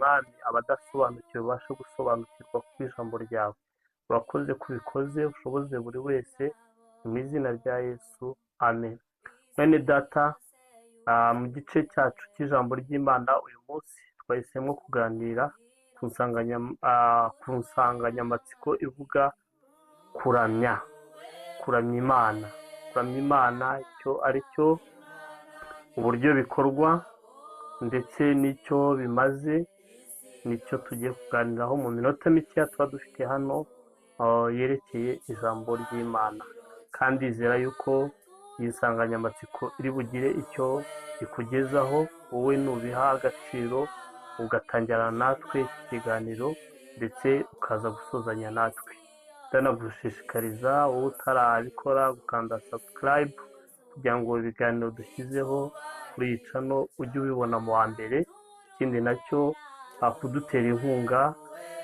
mwami abadasobanukiwe babashe gusobanukirwa ku ijambo ryawe. Urakoze kubikoze, ushoboze buri wese mu izina rya Yesu, amen. Mwene data, mu gice cyacu cy'ijambo ry'Imana uyu munsi twahisemo kuganira ku nsanganyamatsiko ivuga kuramya Imana. Kuramya Imana icyo ari cyo, uburyo bikorwa ndetse n'icyo bimaze, nicyo tugiye kuganiraho mu minota mike tuba dufite hano yerekeye ijambo ry'Imana, kandi izera yuko iyi nsanganyamatsiko iri bugire icyo ikugezaho wowe nubiha agaciro, ugatangira natwe iki kiganiro ndetse ukaza gusuzanya natwe. Ndanagushishikariza wowe utarabikora gukanda subscribe kugira ngo ibiganiro dushyizeho kuri iyi channel ujye ubibona mu wa mbere. Ikindi nacyo kudutera inkunga,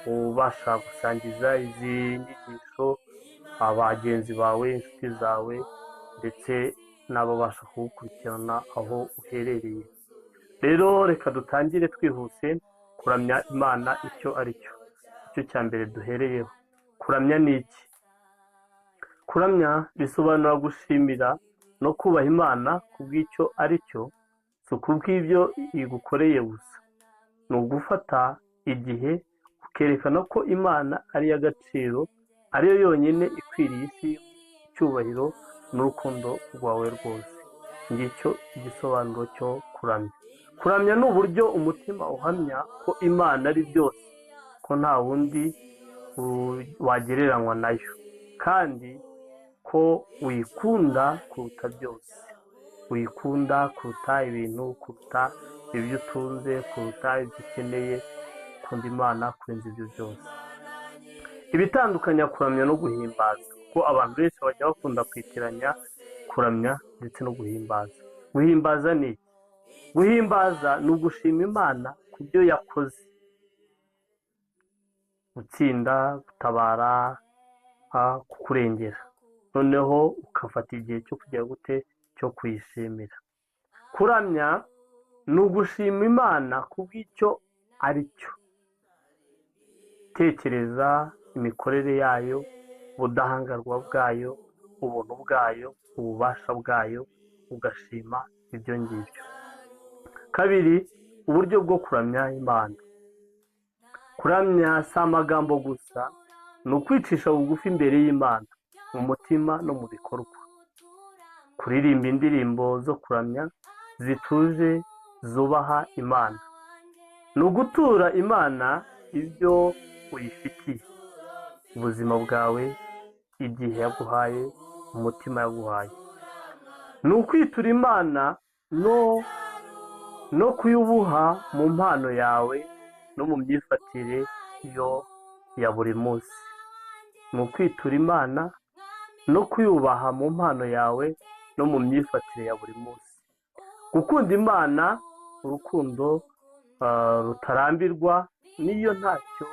ubasha gusangiza izi nyigisho abagenzi bawe, inshuti zawe ndetse n'ababasha kugukurikirana aho uherereye. Rero reka dutangire twihuse. Kuramya Imana icyo ari cyo, icyo cya mbere duhereyeho. Kuramya ni iki? Kuramya bisobanura gushimira no kubaha Imana kubw'icyo ari cyo, si kubw'ibyo igukoreye gusa. Ni ugufata igihe ukerekana ko Imana ari iy'agaciro, ariyo yonyine ikwiriye isi, icyubahiro n'urukundo rwawe rwose. Ngicyo igisobanuro cyo kuramya. Kuramya ni uburyo umutima uhamya ko Imana ari byose, ko nta wundi wagereranywa nayo, kandi ko uyikunda kuruta byose. Uyikunda kuruta ibintu, kuruta ibyo utunze, kuruta ibyo ukeneye. Ukunda Imana kurenza ibyo byose. Ibitandukanya kuramya no guhimbaza, kuko abantu benshi bajya bakunda kwitiranya kuramya ndetse no guhimbaza. Guhimbaza ni iki? Guhimbaza ni ugushima Imana ku byo yakoze, gutsinda, gutabara, kukurengera, noneho ukafata igihe cyo kujya gute cyo kuyishimira. Kuramya ni ugushima Imana kubw'icyo ari cyo. Tekereza imikorere yayo, ubudahangarwa bwayo, ubuntu bwayo, ububasha bwayo, ugashima ibyo ngibyo. Kabiri, uburyo bwo kuramya Imana. Kuramya si amagambo gusa, ni ukwicisha bugufi imbere y'Imana mu mutima no mu bikorwa. Kuririmba indirimbo zo kuramya zituje zubaha Imana. Ni ugutura Imana ibyo uyifitiye, ubuzima bwawe, igihe yaguhaye, umutima yaguhaye. Ni ukwitura Imana no kuyubuha mu mpano yawe no mu myifatire yo ya buri munsi. Ni ukwitura Imana no kuyubaha mu mpano yawe no mu myifatire ya buri munsi. Gukunda Imana, urukundo rutarambirwa n'iyo ntacyo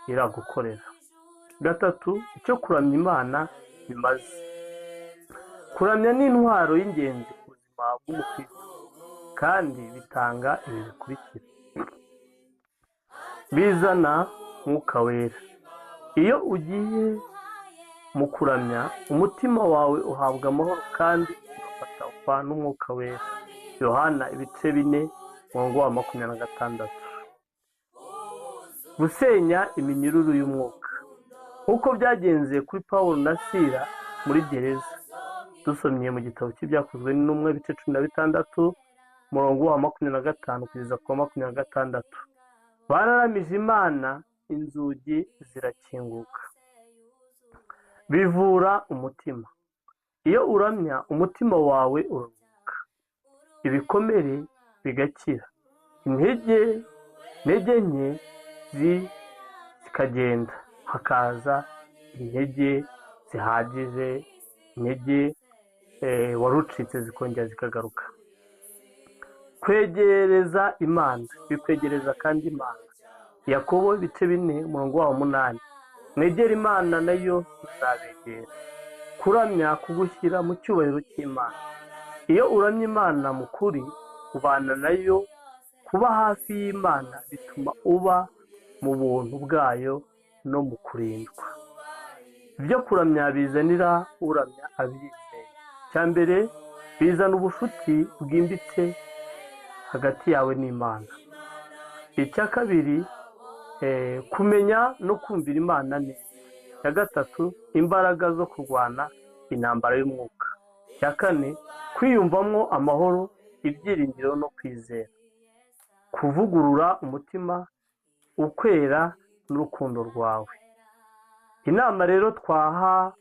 iragukorera. Gatatu, icyo kuramya Imana bimaze. Kuramya ni intwaro y'ingenzi ku buzima bw'umukristo, kandi bitanga ibi bikurikira. Bizana Mwuka Wera. Iyo ugiye mu kuramya, umutima wawe uhabwa amahoro kandi ugafatwa n'Umwuka Wera. Yohana 4:26. Gusenya iminyururu y'umwuka, nk'uko byagenze kuri Pawulo na Sila muri gereza. Dusomye mu gitabo cy'Ibyakozwe n'Intumwa 16:25-26. Bararamije Imana, inzugi zirakinguka. Bivura umutima. Iyo uramya, umutima wawe uruhuka, ibikomere bigakira, intege nke zikagenda, hakaza intege zihagije, intege warucitse zikongera zikagaruka. Kwegereza Imana, bikwegereza kandi Imana. Yakobo 4:8. Mwegera Imana nayo izabegera. Kuramya kugushyira mu cyubahiro cy'Imana. Iyo uramya Imana mu kuri, ubana nayo kuba hafi y'Imana bituma uba mu buntu bwayo no mu kurindwa. Ibyo kuramya bizanira uramya abyizeye. Icya mbere, bizana ubucuti bwimbitse hagati yawe n'Imana. Icya kabiri, kumenya no kumvira Imana neza. Icya gatatu, imbaraga zo kurwana intambara y'umwuka. Icya kane, kwiyumvamo amahoro, ibyiringiro no kwizera. Kuvugurura umutima, ukwera n'urukundo rwawe. Inama rero twaha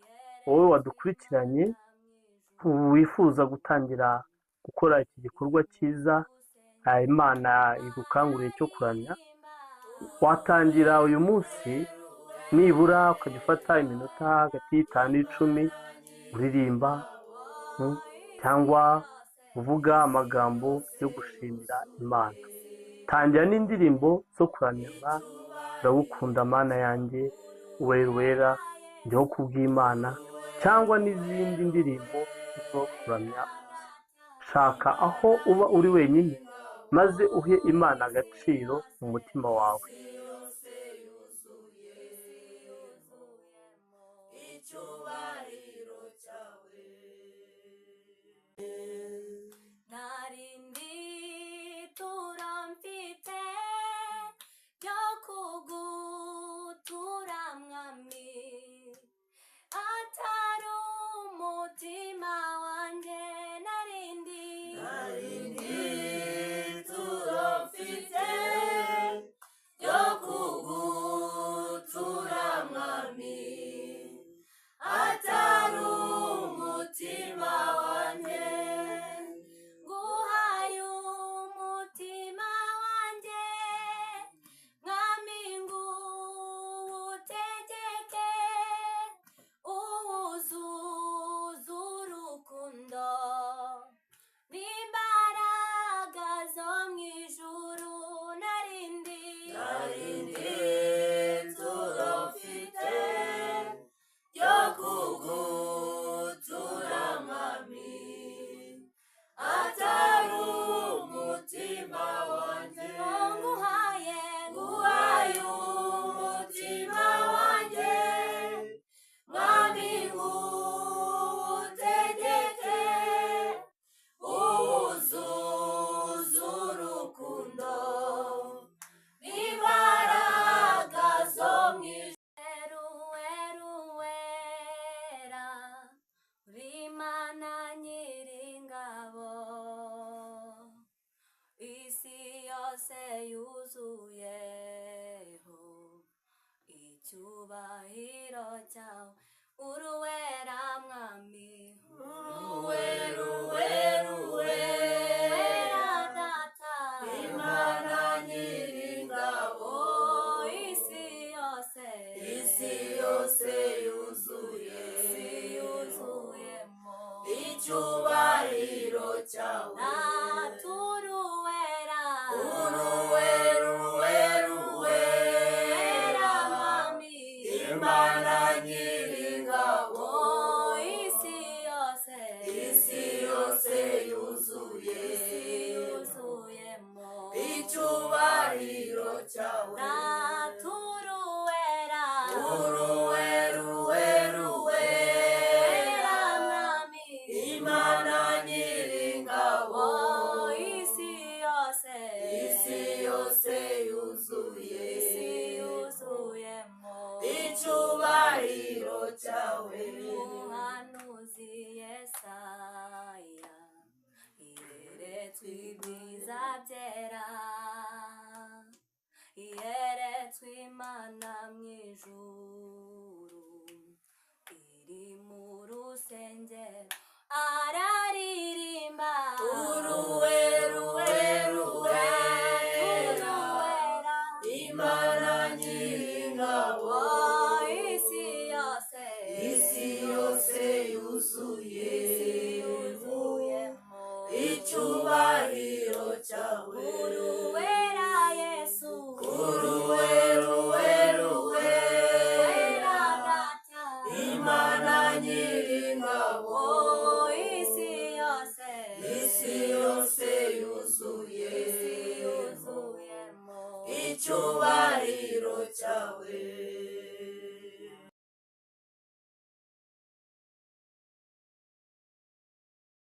wowe wadukurikiranye wifuza gutangira gukora iki gikorwa cyiza Imana igukanguriye cyo kuramya, watangira uyu munsi nibura ukajya ufata iminota hagati y'itanu n'icumi uririmba cyangwa uvuga amagambo yo gushimira Imana. Tangira n'indirimbo zo kuramya, ndagukunda Mana yanjye, wera wera, njyeho kubw'Imana, cyangwa n'izindi ndirimbo zo kuramya. Shaka aho uba uri wenyine maze uhe Imana agaciro mu mutima wawe. icyubahiro cyawe uruwera mwami uruwera data Imana nyiringabo isi yose yuzuyemo icyubahiro cyawe naturuwera Imana nyiringabo isi yose yuzuyemo icyubahiro cyawe naturuwera mwami Imana nyiringabo isi yose yuzuyemo icyubahiro cyawe umuhanuzi Yesaya yeretswe ibyiza byera yeretswe Imana mu ijuru iri mu rusengero araririmba uruwera Imana nyiringabo isi yose yuzuyemo icyubahiro cyawe uruwera Yesu uruwera data Imana nyiringabo isi yose yuzuyemo icyubahiro cyawe